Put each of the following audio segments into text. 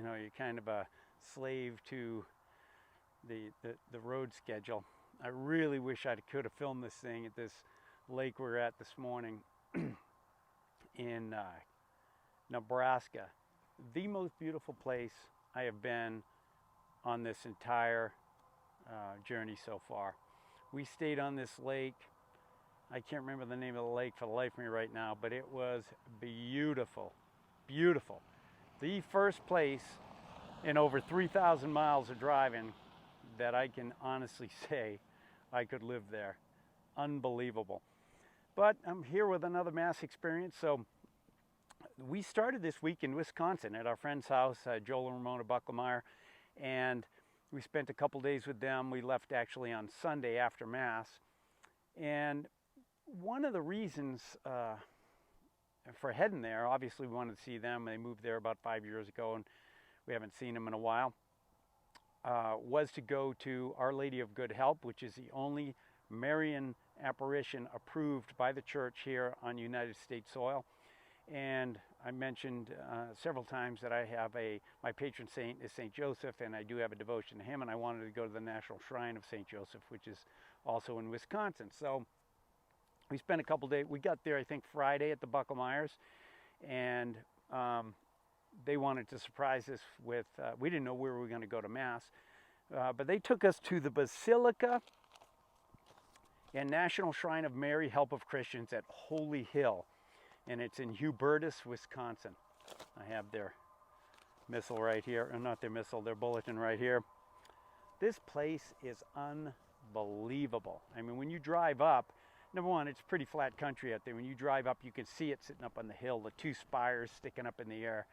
You know, you're kind of a slave to the road schedule. I really wish I could have filmed this thing at this lake we're at this morning in Nebraska. The most beautiful place I have been on this entire journey so far. We stayed on this lake. I can't remember the name of the lake for the life of me right now, but it was beautiful, beautiful. The first place in over 3,000 miles of driving that I can honestly say I could live there. Unbelievable. But I'm here with another Mass experience. So we started this week in Wisconsin at our friend's house, Joel and Ramona Bucklemeyer, and we spent a couple days with them. We left actually on Sunday after Mass. And one of the reasons for heading there, obviously we wanted to see them. They moved there about 5 years ago, and we haven't seen them in a while, was to go to Our Lady of Good Help, which is the only Marian apparition approved by the church here on United States soil. And I mentioned several times that I have my patron saint is St. Joseph, and I do have a devotion to him, and I wanted to go to the National Shrine of St. Joseph, which is also in Wisconsin. So we spent a couple days. We got there, I think, Friday at the Bucklemeyers, and they wanted to surprise us with, we didn't know where we were going to go to Mass, but they took us to the Basilica and National Shrine of Mary, Help of Christians at Holy Hill, and it's in Hubertus, Wisconsin. I have their missile right here, or not their missile, their bulletin right here. This place is unbelievable. I mean, when you drive up, number one, it's pretty flat country out there. When you drive up, you can see it sitting up on the hill, the two spires sticking up in the air.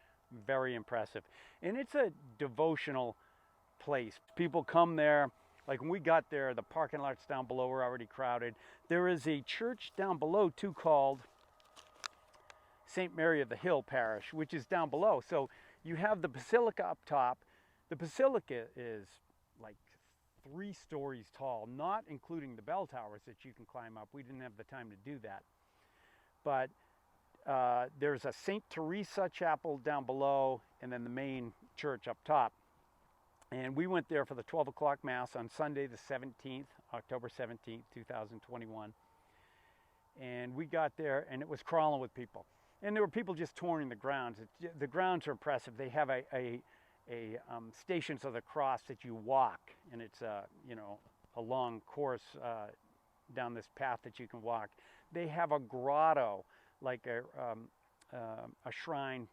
Very impressive. And it's a devotional place. People come there. Like when we got there, the parking lots down below were already crowded. There is a church down below too called St. Mary of the Hill Parish, which is down below. So you have the Basilica up top. The Basilica is like 3 stories tall, not including the bell towers that you can climb up. We didn't have the time to do that. But there's a St. Teresa chapel down below, and then the main church up top. And we went there for the 12 o'clock Mass on Sunday the 17th, October 17th, 2021. And we got there, and it was crawling with people. And there were people just touring the grounds. The grounds are impressive. They have Stations of the Cross that you walk, and it's a long course down this path that you can walk. They have a grotto, like a shrine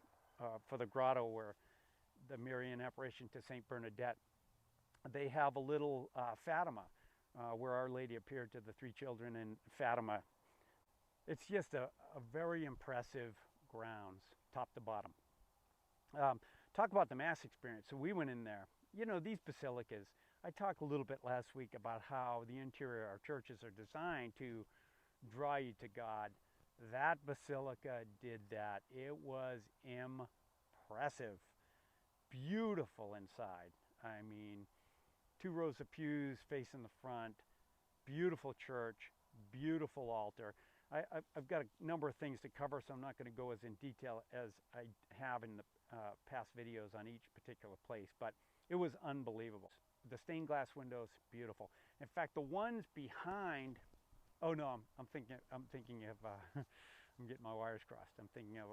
for the grotto where the Marian apparition to Saint Bernadette. They have a little Fatima where Our Lady appeared to the 3 children in Fatima. It's just a very impressive grounds, top to bottom. Talk about the Mass experience. So we went in there. You know, these basilicas, I talked a little bit last week about how the interior of our churches are designed to draw you to God. That basilica did that. It was impressive. Beautiful inside. I mean, 2 rows of pews facing the front. Beautiful church. Beautiful altar. I've got a number of things to cover, so I'm not going to go as in detail as I have in the past videos on each particular place, but it was unbelievable. The stained glass windows, beautiful. In fact, the ones behind, oh no, I'm thinking of, I'm getting my wires crossed. I'm thinking of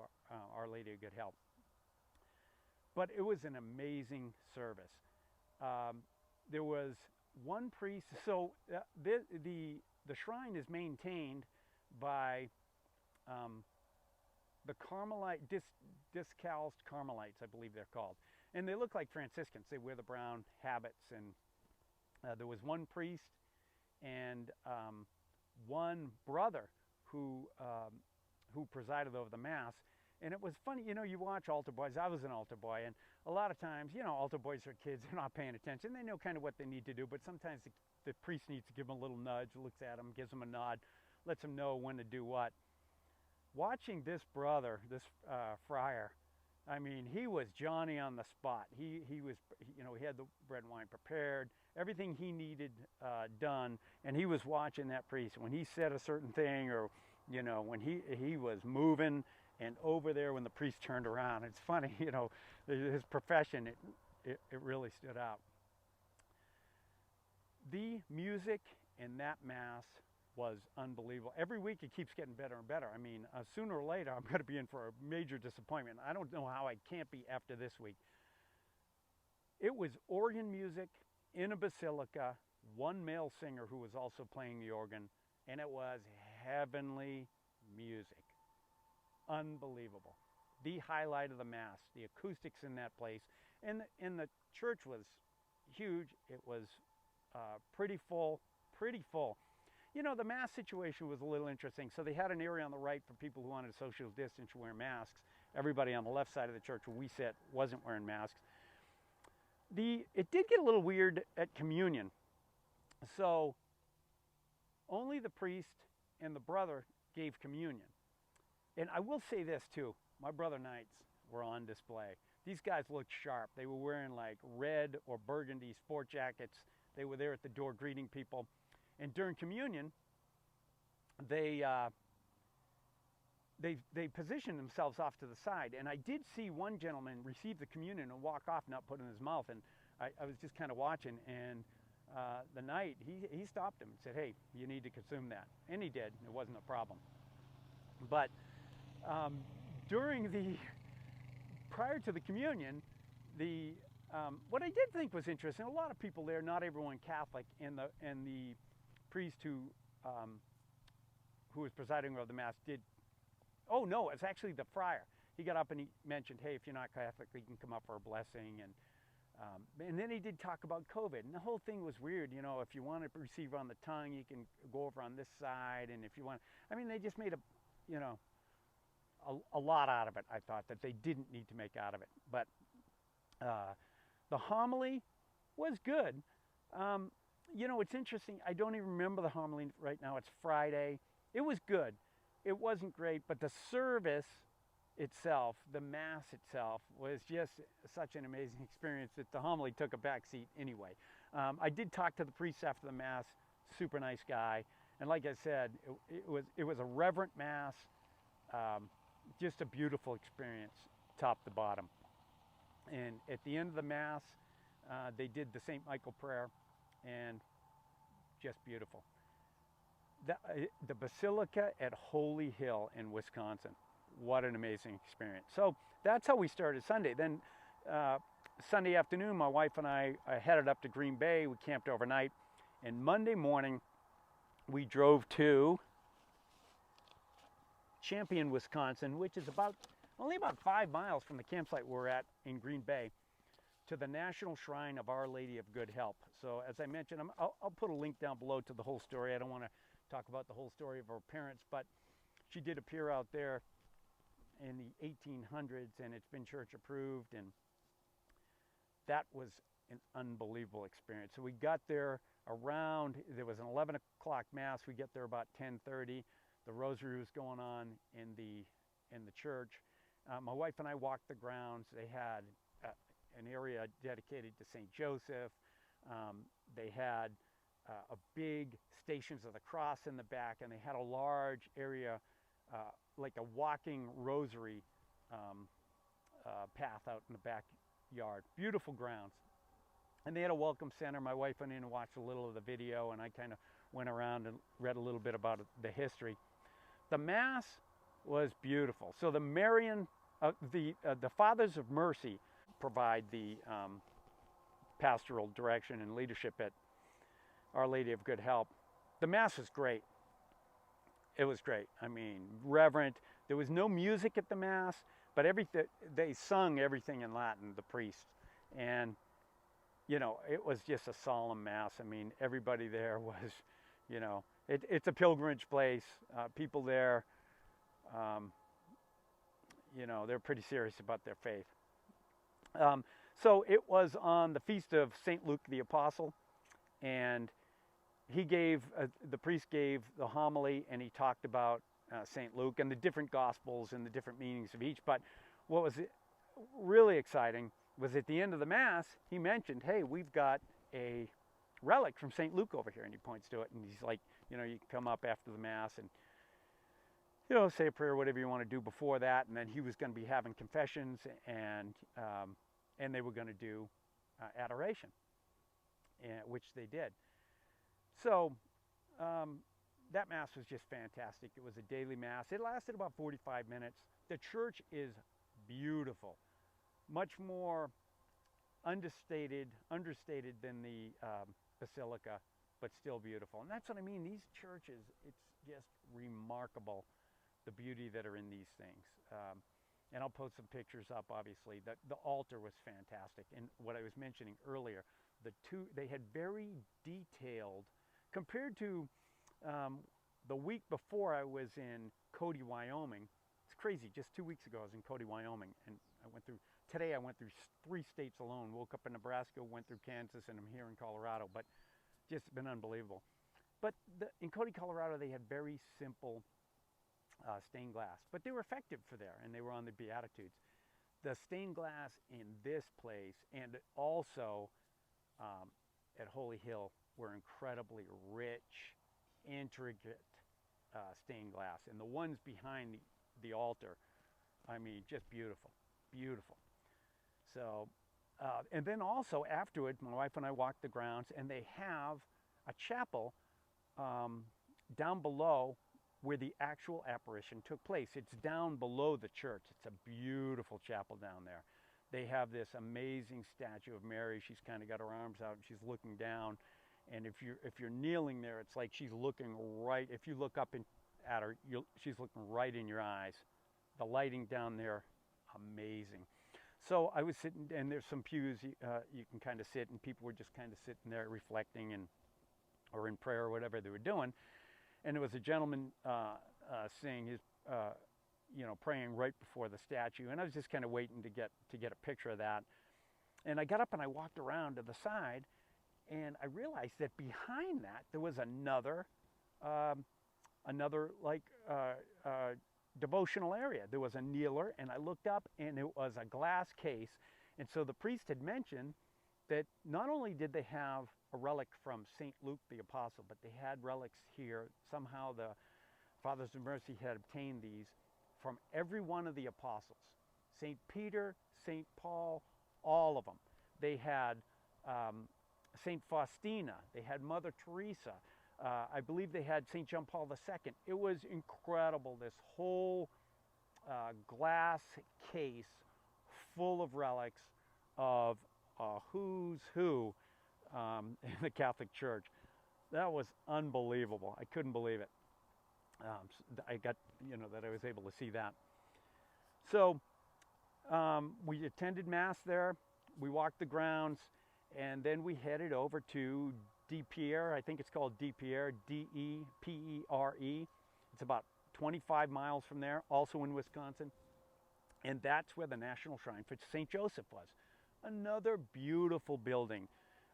Our Lady of Good Help. But it was an amazing service. There was one priest, so the shrine is maintained by the Carmelite, discalced Carmelites, I believe they're called. And they look like Franciscans. They wear the brown habits. And there was one priest and one brother who presided over the Mass. And it was funny, you know, you watch altar boys. I was an altar boy, and a lot of times, you know, altar boys are kids. They're not paying attention. They know kind of what they need to do, but sometimes the priest needs to give them a little nudge, looks at them, gives them a nod, lets them know when to do what. Watching this brother, this friar, I mean, he was Johnny on the spot. He was, you know, he had the bread and wine prepared, everything he needed done, and he was watching that priest. When he said a certain thing, or, you know, when he was moving, And over there, when the priest turned around, it's funny, you know, his profession, it really stood out. The music in that Mass was unbelievable. Every week it keeps getting better and better. I mean, sooner or later, I'm going to be in for a major disappointment. I don't know how I can't be after this week. It was organ music in a basilica, one male singer who was also playing the organ, and it was heavenly music. Unbelievable. The highlight of the Mass, the acoustics in that place. And the church was huge. It was pretty full, pretty full. You know, the mask situation was a little interesting. So they had an area on the right for people who wanted to social distance and wear masks. Everybody on the left side of the church where we sit wasn't wearing masks. It did get a little weird at communion. So only the priest and the brother gave communion. And I will say this too, my brother knights were on display. These guys looked sharp. They were wearing like red or burgundy sport jackets. They were there at the door greeting people. And during communion, they positioned themselves off to the side. And I did see one gentleman receive the communion and walk off, not put it in his mouth. And I was just kind of watching. And the knight, he stopped him and said, hey, you need to consume that. And he did. It wasn't a problem. But prior to the communion, what I did think was interesting, a lot of people there, not everyone Catholic, and the priest who was presiding over the Mass oh no, it's actually the friar. He got up and he mentioned, hey, if you're not Catholic, you can come up for a blessing. And then he did talk about COVID. And the whole thing was weird. You know, if you want to receive on the tongue, you can go over on this side. And if you want, I mean, they just made a lot out of it, I thought, that they didn't need to make out of it. But the homily was good. You know, it's interesting. I don't even remember the homily right now. It's Friday. It was good. It wasn't great, but the service itself, the Mass itself, was just such an amazing experience that the homily took a back seat anyway. I did talk to the priest after the Mass. Super nice guy. And like I said, it was a reverent Mass. Just a beautiful experience, top to bottom. And at the end of the Mass, they did the St. Michael prayer, and just beautiful. The Basilica at Holy Hill in Wisconsin. What an amazing experience. So that's how we started Sunday. Then Sunday afternoon, my wife and I headed up to Green Bay. We camped overnight. And Monday morning, we drove to Champion, Wisconsin, which is only about 5 miles from the campsite we're at in Green Bay, to the National Shrine of Our Lady of Good Help. So as I mentioned, I'll put a link down below to the whole story. I don't want to talk about the whole story of her parents, but she did appear out there in the 1800s, and it's been church approved, and that was an unbelievable experience. So we got there there was an 11 o'clock Mass. We get there about 10:30. The rosary was going on in the church. My wife and I walked the grounds. They had an area dedicated to St. Joseph. They had a big Stations of the Cross in the back, and they had a large area, like a walking rosary path out in the backyard. Beautiful grounds. And they had a welcome center. My wife went in and watched a little of the video, and I kind of went around and read a little bit about the history. The Mass was beautiful. So the Marian, the Fathers of Mercy provide the pastoral direction and leadership at Our Lady of Good Help. The Mass was great. It was great. I mean, reverent. There was no music at the Mass, but they sung everything in Latin, the priests. And, you know, it was just a solemn Mass. I mean, everybody there was, you know, it's a pilgrimage place. People there, you know, they're pretty serious about their faith. So it was on the feast of St. Luke the Apostle, and the priest gave the homily, and he talked about St. Luke and the different Gospels and the different meanings of each. But what was really exciting was at the end of the Mass, he mentioned, hey, we've got a relic from St. Luke over here, and he points to it, and he's like, you know, you can come up after the Mass. And say a prayer, whatever you want to do before that, and then he was going to be having confessions, and they were going to do adoration, which they did. So that mass was just fantastic. It was a daily mass. It lasted about 45 minutes. The church is beautiful, much more understated than the Basilica, but still beautiful. And that's what I mean. These churches, it's just remarkable, the beauty that are in these things. And I'll post some pictures up, obviously. The altar was fantastic. And what I was mentioning earlier, they had very detailed, compared to the week before I was in Cody, Wyoming. It's crazy. Just 2 weeks ago, I was in Cody, Wyoming, and today I went through 3 states alone. Woke up in Nebraska, went through Kansas, and I'm here in Colorado. But just been unbelievable. But in Cody, Colorado, they had very simple stained glass, but they were effective for there, and they were on the Beatitudes. The stained glass in this place, and also at Holy Hill, were incredibly rich, intricate stained glass, and the ones behind the altar, I mean, just beautiful, beautiful. So, and then also afterward, my wife and I walked the grounds, and they have a chapel down below where the actual apparition took place. It's down below the church. It's a beautiful chapel down there. They have this amazing statue of Mary. She's kind of got her arms out and she's looking down. And if you're kneeling there, it's like she's looking right. If you look up at her, she's looking right in your eyes. The lighting down there, amazing. So I was sitting, and there's some pews you can kind of sit, and people were just kind of sitting there reflecting or in prayer or whatever they were doing. And there was a gentleman saying his, praying right before the statue, and I was just kind of waiting to get a picture of that. And I got up and I walked around to the side, and I realized that behind that there was another devotional area. There was a kneeler, and I looked up, and it was a glass case. And so the priest had mentioned that not only did they have a relic from St. Luke the Apostle, but they had relics here. Somehow the Fathers of Mercy had obtained these from every one of the apostles. St. Peter, St. Paul, all of them. They had St. Faustina. They had Mother Teresa. I believe they had St. John Paul II. It was incredible, this whole glass case full of relics of who's who in the Catholic Church. That was unbelievable. I couldn't believe it. I got, that I was able to see that. So we attended Mass there. We walked the grounds, and then we headed over to DePere. I think it's called DePere, D-E-P-E-R-E. It's about 25 miles from there, also in Wisconsin. And that's where the National Shrine for St. Joseph was. Another beautiful building.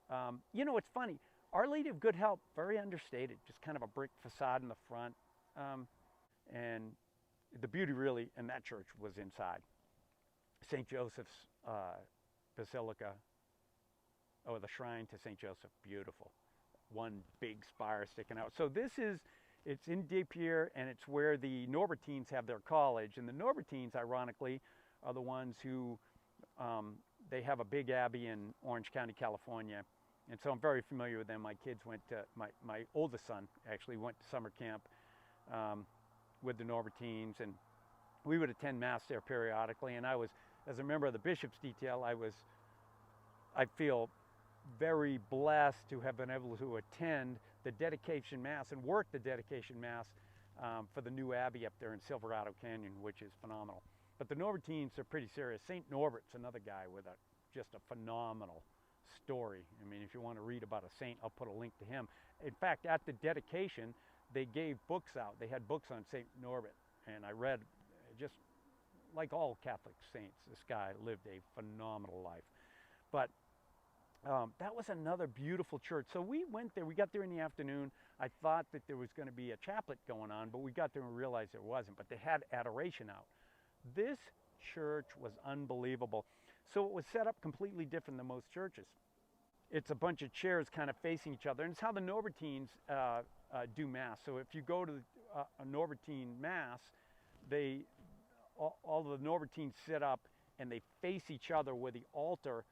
It's funny. Our Lady of Good Help, very understated, just kind of a brick facade in the front. And the beauty really in that church was inside. St. Joseph's Basilica, or the shrine to St. Joseph, beautiful. One big spire sticking out. So it's in DePere, and it's where the Norbertines have their college. And the Norbertines, ironically, are the ones who, they have a big abbey in Orange County, California. And so I'm very familiar with them. My kids went to, my oldest son actually went to summer camp with the Norbertines, and we would attend Mass there periodically. And I was, as a member of the Bishop's Detail, I feel very blessed to have been able to attend the dedication Mass and work the dedication Mass for the new abbey up there in Silverado Canyon, which is phenomenal. But the Norbertines are pretty serious. St. Norbert's another guy with just a phenomenal story. I mean, if you want to read about a saint, I'll put a link to him. In fact, at the dedication, they gave books out. They had books on St. Norbert, and I read, just like all Catholic saints, this guy lived a phenomenal life. But that was another beautiful church. So we went there. We got there in the afternoon. I thought that there was going to be a chaplet going on, but we got there and realized there wasn't. But they had adoration out. This church was unbelievable. So it was set up completely different than most churches. It's a bunch of chairs kind of facing each other, and it's how the Norbertines do Mass. So if you go to a Norbertine Mass, they all the Norbertines sit up and they face each other with the altar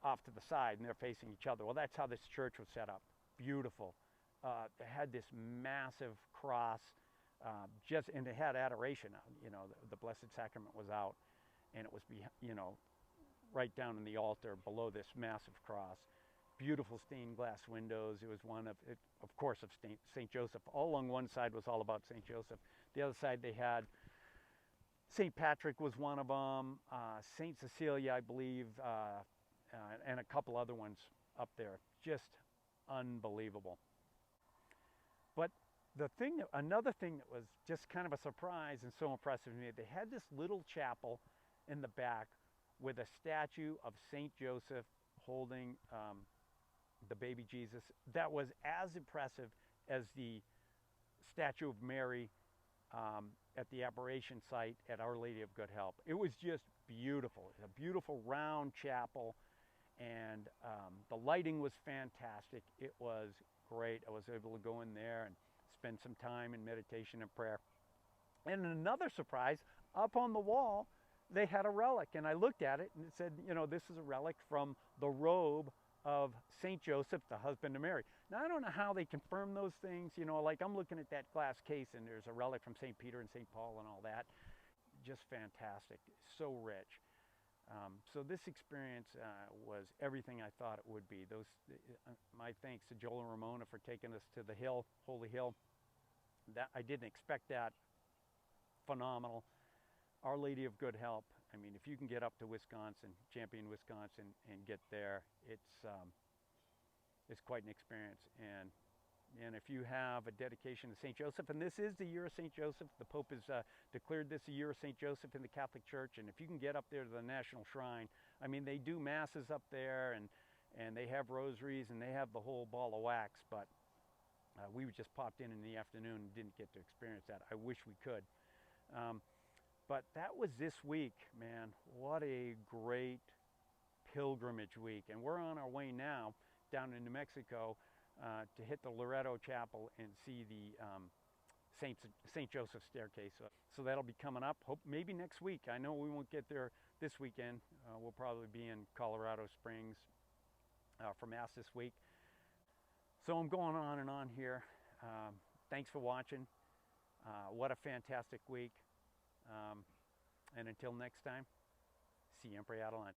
off to the side, and they're facing each other. Well, that's how this church was set up. Beautiful. They had this massive cross, and they had adoration. You know, the Blessed Sacrament was out, and it was, right down in the altar below this massive cross. Beautiful stained glass windows. It was one of course, of St. Joseph. All along one side was all about St. Joseph. The other side they had St. Patrick was one of them, St. Cecilia, I believe, and a couple other ones up there. Just unbelievable. But another thing that was just kind of a surprise and so impressive to me, they had this little chapel in the back with a statue of St. Joseph holding the baby Jesus that was as impressive as the statue of Mary at the apparition site at Our Lady of Good Help. It was just beautiful. It's a beautiful round chapel, and the lighting was fantastic. It was great. I was able to go in there and spend some time in meditation and prayer. And another surprise, up on the wall, they had a relic, and I looked at it and it said, this is a relic from the robe of St. Joseph, the husband of Mary. Now, I don't know how they confirm those things, like I'm looking at that glass case and there's a relic from St. Peter and St. Paul and all that. Just fantastic, so rich. So this experience was everything I thought it would be. My thanks to Joel and Ramona for taking us to the hill, Holy Hill. I didn't expect that. Phenomenal. Our Lady of Good Help. I mean, if you can get up to Wisconsin, Champion, Wisconsin, and get there, it's quite an experience. And if you have a dedication to St. Joseph, and this is the year of St. Joseph, the Pope has declared this a year of St. Joseph in the Catholic Church, and if you can get up there to the National Shrine, I mean, they do masses up there, and they have rosaries, and they have the whole ball of wax, but we just popped in the afternoon and didn't get to experience that. I wish we could. But that was this week, man. What a great pilgrimage week. And we're on our way now down to New Mexico to hit the Loretto Chapel and see the St. Joseph staircase. So that'll be coming up, maybe next week. I know we won't get there this weekend. We'll probably be in Colorado Springs for Mass this week. So I'm going on and on here. Thanks for watching. What a fantastic week. And until next time, siempre adelante.